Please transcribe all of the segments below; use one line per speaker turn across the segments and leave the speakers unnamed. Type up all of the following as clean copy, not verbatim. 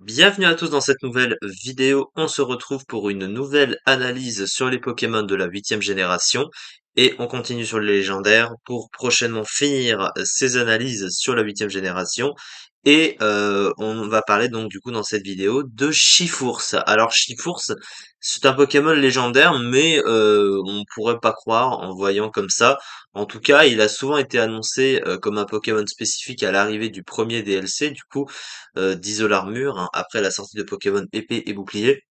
Bienvenue à tous dans cette nouvelle vidéo. On se retrouve pour une nouvelle analyse sur les Pokémon de la huitième génération et on continue sur les légendaires pour prochainement finir ces analyses sur la huitième génération et on va parler donc du coup dans cette vidéo de Chifours. Alors Chifours, c'est un Pokémon légendaire mais on pourrait pas croire en voyant comme ça. En tout cas, il a souvent été annoncé comme un Pokémon spécifique à l'arrivée du premier DLC. Du coup, d'Isole Armure, hein, après la sortie de Pokémon Épée et Bouclier.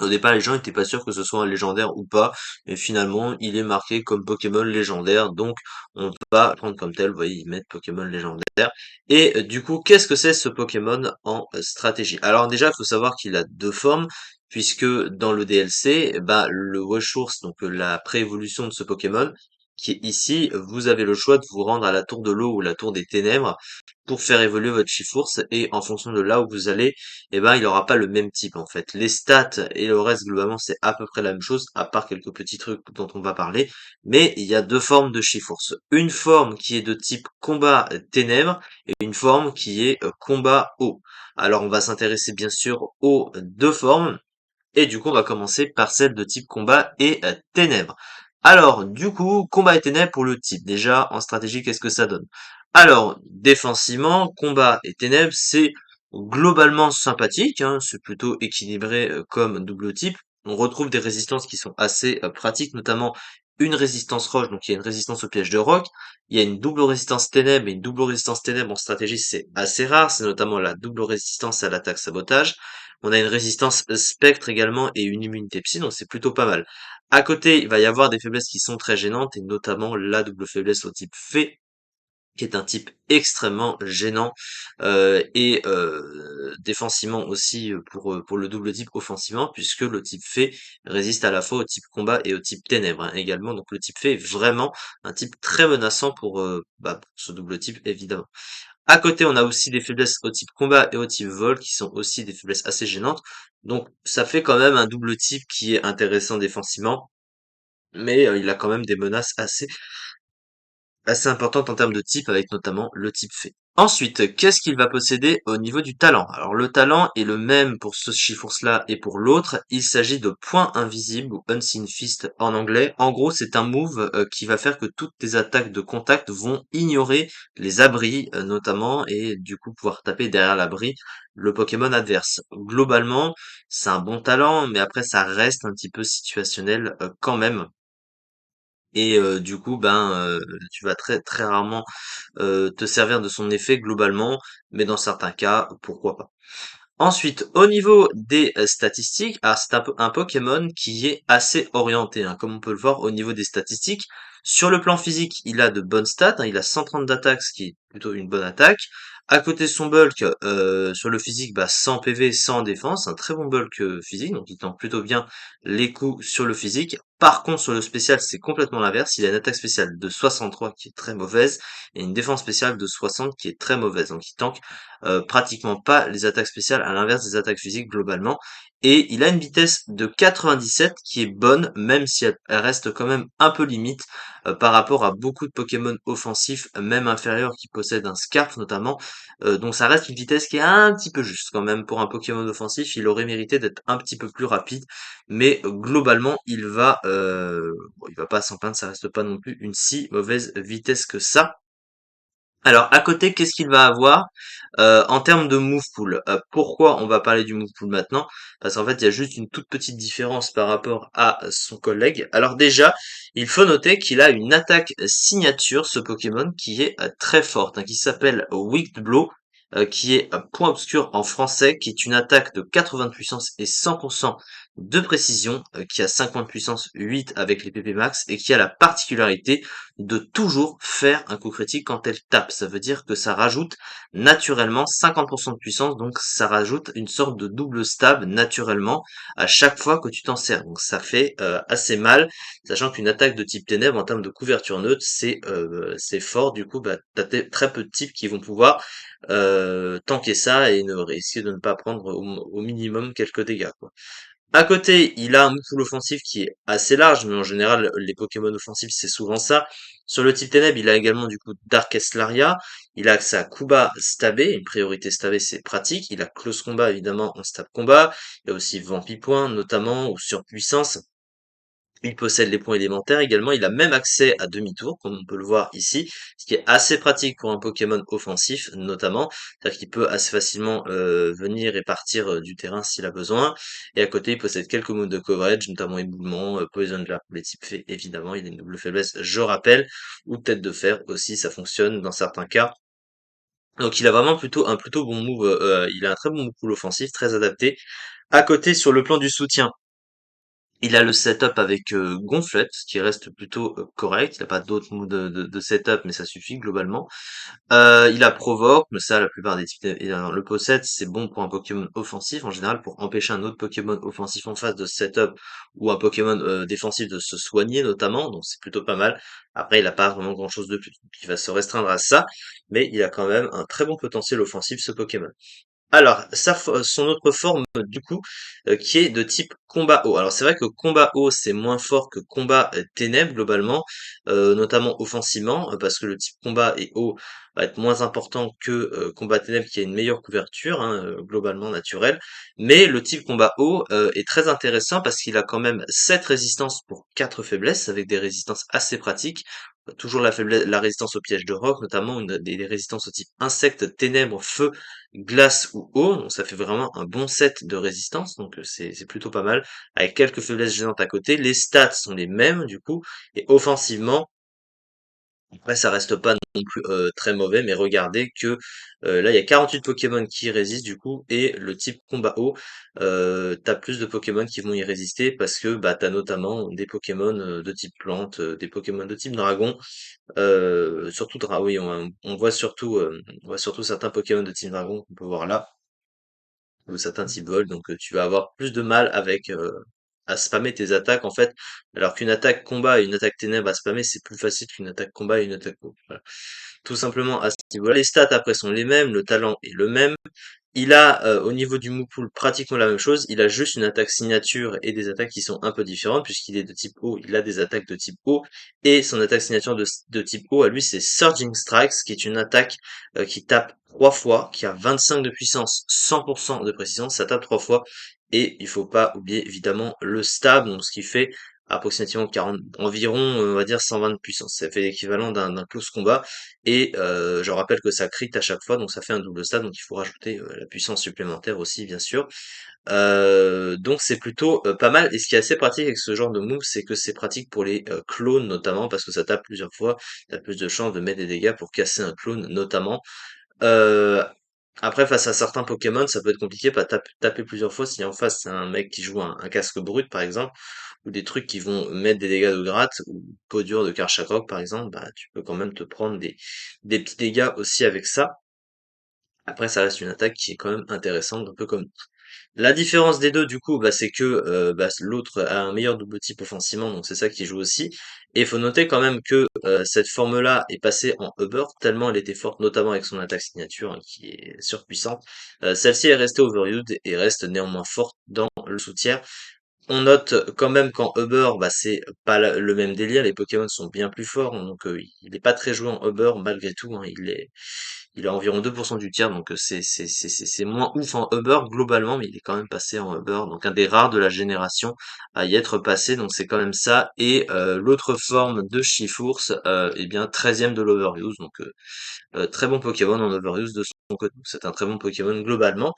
Au départ, les gens étaient pas sûrs que ce soit un légendaire ou pas, mais finalement, il est marqué comme Pokémon légendaire, donc on peut pas le prendre comme tel, vous voyez, ils mettent Pokémon légendaire. Et du coup, qu'est-ce que c'est ce Pokémon en stratégie? Alors déjà, il faut savoir qu'il a deux formes, puisque dans le DLC, bah, le Washours, donc la préévolution de ce Pokémon, qui est ici, vous avez le choix de vous rendre à la Tour de l'eau ou la Tour des Ténèbres, pour faire évoluer votre Chifours et en fonction de là où vous allez, eh ben il aura pas le même type en fait. Les stats et le reste globalement c'est à peu près la même chose, à part quelques petits trucs dont on va parler. Mais il y a deux formes de Chifours. Une forme qui est de type combat ténèbres et une forme qui est combat eau. Alors on va s'intéresser bien sûr aux deux formes. Et du coup, on va commencer par celle de type combat et ténèbres. Alors, du coup, combat et ténèbres pour le type. Déjà, en stratégie, qu'est-ce que ça donne? Alors, défensivement, combat et ténèbres, c'est globalement sympathique, hein, c'est plutôt équilibré comme double type. On retrouve des résistances qui sont assez pratiques, notamment une résistance roche, donc il y a une résistance au piège de roc. Il y a une double résistance ténèbres, et une double résistance ténèbres en stratégie, c'est assez rare, c'est notamment la double résistance à l'attaque sabotage. On a une résistance spectre également et une immunité psy, donc c'est plutôt pas mal. À côté, il va y avoir des faiblesses qui sont très gênantes, et notamment la double faiblesse au type fée, qui est un type extrêmement gênant, et défensivement aussi pour le double type offensivement, puisque le type fée résiste à la fois au type combat et au type ténèbres, hein, également. Donc le type fée est vraiment un type très menaçant pour ce double type, évidemment. À côté, on a aussi des faiblesses au type combat et au type vol, qui sont aussi des faiblesses assez gênantes. Donc, ça fait quand même un double type qui est intéressant défensivement, mais il a quand même des menaces assez importante en termes de type, avec notamment le type fée. Ensuite, qu'est-ce qu'il va posséder au niveau du talent? Alors le talent est le même pour ce Chifours-là et pour l'autre. Il s'agit de point invisible ou Unseen Fist en anglais. En gros, c'est un move qui va faire que toutes tes attaques de contact vont ignorer les abris notamment et du coup pouvoir taper derrière l'abri le Pokémon adverse. Globalement, c'est un bon talent, mais après ça reste un petit peu situationnel quand même. Et du coup, tu vas très très rarement te servir de son effet globalement, mais dans certains cas, pourquoi pas. Ensuite, au niveau des statistiques, alors c'est un Pokémon qui est assez orienté, hein, comme on peut le voir au niveau des statistiques. Sur le plan physique, il a de bonnes stats, hein, il a 130 d'attaque, ce qui est plutôt une bonne attaque. À côté de son bulk, sur le physique, 100 PV, 100 défense, un très bon bulk physique, donc il tente plutôt bien les coups sur le physique. Par contre, sur le spécial, c'est complètement l'inverse. Il a une attaque spéciale de 63 qui est très mauvaise et une défense spéciale de 60 qui est très mauvaise. Donc il tank pratiquement pas les attaques spéciales, à l'inverse des attaques physiques globalement. Et il a une vitesse de 97 qui est bonne, même si elle reste quand même un peu limite par rapport à beaucoup de Pokémon offensifs, même inférieurs, qui possèdent un Scarf notamment. Donc ça reste une vitesse qui est un petit peu juste quand même pour un Pokémon offensif. Il aurait mérité d'être un petit peu plus rapide, mais globalement il va pas s'en plaindre, ça reste pas non plus une si mauvaise vitesse que ça. Alors, à côté, qu'est-ce qu'il va avoir en termes de move pool? Pourquoi on va parler du move pool maintenant? Parce qu'en fait, il y a juste une toute petite différence par rapport à son collègue. Alors déjà, il faut noter qu'il a une attaque signature, ce Pokémon, qui est très forte, hein, qui s'appelle Wicked Blow, qui est point obscur en français, qui est une attaque de 80 de puissance et 100% de précision, qui a 50 de puissance 8 avec les PP max, et qui a la particularité de toujours faire un coup critique quand elle tape. Ça veut dire que ça rajoute naturellement 50% de puissance, donc ça rajoute une sorte de double stab naturellement à chaque fois que tu t'en sers. Donc ça fait assez mal, sachant qu'une attaque de type ténèbres en termes de couverture neutre, c'est fort. Du coup, t'as très peu de types qui vont pouvoir tanker ça et ne risquer de ne pas prendre au minimum quelques dégâts, quoi. À côté, il a un move pool offensif qui est assez large, mais en général, les Pokémon offensifs, c'est souvent ça. Sur le type Ténèbres, il a également du coup Darkest Laria, il a accès à Kuba Stabé, une priorité Stabé, c'est pratique. Il a Close Combat, évidemment, en Stab Combat. Il y a aussi Vampipoint, notamment, ou Surpuissance. Il possède les points élémentaires également, il a même accès à demi-tour, comme on peut le voir ici, ce qui est assez pratique pour un Pokémon offensif, notamment. C'est-à-dire qu'il peut assez facilement venir et partir du terrain s'il a besoin. Et à côté, il possède quelques modes de coverage, notamment éboulement, Poison Jab pour les types fées, évidemment. Il a une double faiblesse, je rappelle, ou tête de fer aussi, ça fonctionne dans certains cas. Donc il a vraiment un plutôt bon move, il a un très bon move pool offensif, très adapté. À côté, sur le plan du soutien, il a le setup avec gonflette, ce qui reste plutôt correct. Il n'a pas d'autres moves de setup, mais ça suffit globalement. Il a provoque, mais ça, la plupart des types le possèdent. C'est bon pour un Pokémon offensif, en général, pour empêcher un autre Pokémon offensif en face de setup ou un Pokémon défensif de se soigner, notamment. Donc c'est plutôt pas mal. Après, il n'a pas vraiment grand-chose de plus. Il va se restreindre à ça, mais il a quand même un très bon potentiel offensif, ce Pokémon. Alors, son autre forme, du coup, qui est de type combat eau. Alors, c'est vrai que combat eau, c'est moins fort que combat ténèbres, globalement, notamment offensivement, parce que le type combat et eau va être moins important que combat ténèbres, qui a une meilleure couverture, hein, globalement naturelle. Mais le type combat eau est très intéressant parce qu'il a quand même 7 résistances pour 4 faiblesses, avec des résistances assez pratiques. Toujours la résistance au piège de roc, notamment des résistances au type insectes, ténèbres, feu, glace ou eau, donc ça fait vraiment un bon set de résistance, donc c'est plutôt pas mal, avec quelques faiblesses gênantes à côté. Les stats sont les mêmes du coup, et offensivement, après ça reste pas non plus très mauvais, mais regardez que là il y a 48 Pokémon qui y résistent du coup, et le type combat eau, t'as plus de Pokémon qui vont y résister parce que bah t'as notamment des Pokémon de type plante, des Pokémon de type dragon, surtout oui on voit surtout certains Pokémon de type dragon qu'on peut voir là ou certains types vol, donc tu vas avoir plus de mal avec à spammer tes attaques en fait, alors qu'une attaque combat et une attaque ténèbres à spammer c'est plus facile qu'une attaque combat et une attaque eau. Voilà. Tout simplement à ce niveau-là. Les stats après sont les mêmes, le talent est le même. Il a, au niveau du move pool, pratiquement la même chose. Il a juste une attaque signature et des attaques qui sont un peu différentes, puisqu'il est de type eau, il a des attaques de type eau. Et son attaque signature de type eau, à lui, c'est Surging Strikes, qui est une attaque qui tape 3 fois, qui a 25 de puissance, 100% de précision. Ça tape 3 fois. Et il faut pas oublier, évidemment, le stab, donc ce qui fait approximativement 40, environ, on va dire 120 de puissance. Ça fait l'équivalent d'un close combat. Et je rappelle que ça crit à chaque fois, donc ça fait un double stab, donc il faut rajouter la puissance supplémentaire aussi, bien sûr. Donc c'est plutôt pas mal. Et ce qui est assez pratique avec ce genre de move, c'est que c'est pratique pour les clones notamment, parce que ça tape plusieurs fois, t'as plus de chances de mettre des dégâts pour casser un clone notamment. Euh, Après, face à certains Pokémon, ça peut être compliqué, pas taper plusieurs fois si en face c'est un mec qui joue un casque brut par exemple, ou des trucs qui vont mettre des dégâts de gratte, ou peau dure de Karchakok par exemple, bah tu peux quand même te prendre des petits dégâts aussi avec ça. Après, ça reste une attaque qui est quand même intéressante, un peu comme la différence des deux, du coup, bah, c'est que bah, l'autre a un meilleur double type offensivement, donc c'est ça qui joue aussi. Et il faut noter quand même que cette forme-là est passée en Uber, tellement elle était forte, notamment avec son attaque signature, hein, qui est surpuissante. Celle-ci est restée overused et reste néanmoins forte dans le soutien. On note quand même qu'en Uber, bah, c'est pas le même délire, les Pokémon sont bien plus forts, hein, donc il est pas très joué en Uber malgré tout, hein, il a environ 2% du tiers, donc c'est moins ouf en Uber globalement, mais il est quand même passé en Uber, donc un des rares de la génération à y être passé, donc c'est quand même ça. Et l'autre forme de Chifours, eh bien 13e de l'Overuse, donc très bon Pokémon en Overuse de son côté, c'est un très bon Pokémon globalement.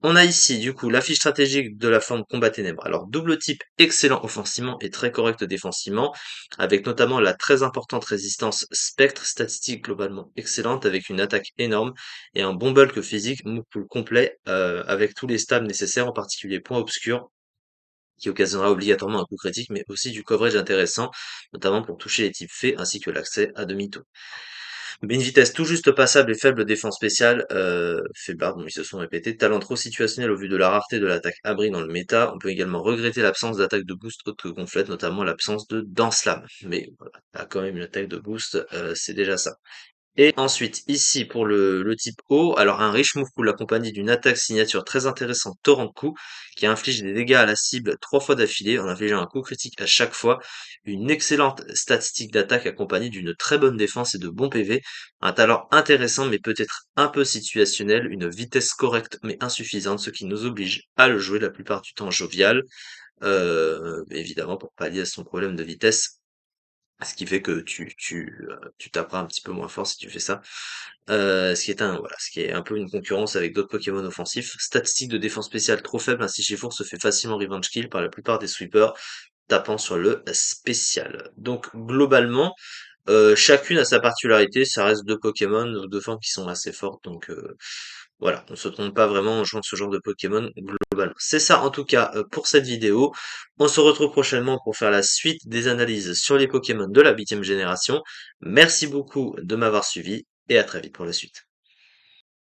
On a ici, du coup, la fiche stratégique de la forme combat ténèbres. Alors, double type excellent offensivement et très correct défensivement, avec notamment la très importante résistance spectre, statistique globalement excellente, avec une attaque énorme et un bon bulk physique move pool complet, avec tous les stabs nécessaires, en particulier point obscur, qui occasionnera obligatoirement un coup critique, mais aussi du coverage intéressant, notamment pour toucher les types faits, ainsi que l'accès à demi-tour. Mais une vitesse tout juste passable et faible défense spéciale, faiblards, bon, ils se sont répétés. Talent trop situationnel au vu de la rareté de l'attaque abri dans le méta. On peut également regretter l'absence d'attaque de boost haute que complète, notamment l'absence de Dance Lame. Mais voilà, t'as quand même une attaque de boost, c'est déjà ça. Et ensuite, ici, pour le type O, alors un riche move pool accompagné d'une attaque signature très intéressante, torrent de coups, qui inflige des dégâts à la cible 3 fois d'affilée, en infligeant un coup critique à chaque fois. Une excellente statistique d'attaque accompagnée d'une très bonne défense et de bons PV. Un talent intéressant mais peut-être un peu situationnel, une vitesse correcte mais insuffisante, ce qui nous oblige à le jouer la plupart du temps jovial, évidemment pour pallier à son problème de vitesse. Ce qui fait que tu taperas un petit peu moins fort si tu fais ça. Ce qui est un peu une concurrence avec d'autres Pokémon offensifs. Statistique de défense spéciale trop faible, ainsi Chifour se fait facilement revenge kill par la plupart des sweepers, tapant sur le spécial. Donc globalement, chacune a sa particularité, ça reste 2 Pokémon, 2 formes qui sont assez fortes, donc voilà, on se trompe pas vraiment en jouant ce genre de Pokémon globalement. C'est ça en tout cas pour cette vidéo. On se retrouve prochainement pour faire la suite des analyses sur les Pokémon de la 8e génération. Merci beaucoup de m'avoir suivi et à très vite pour la suite.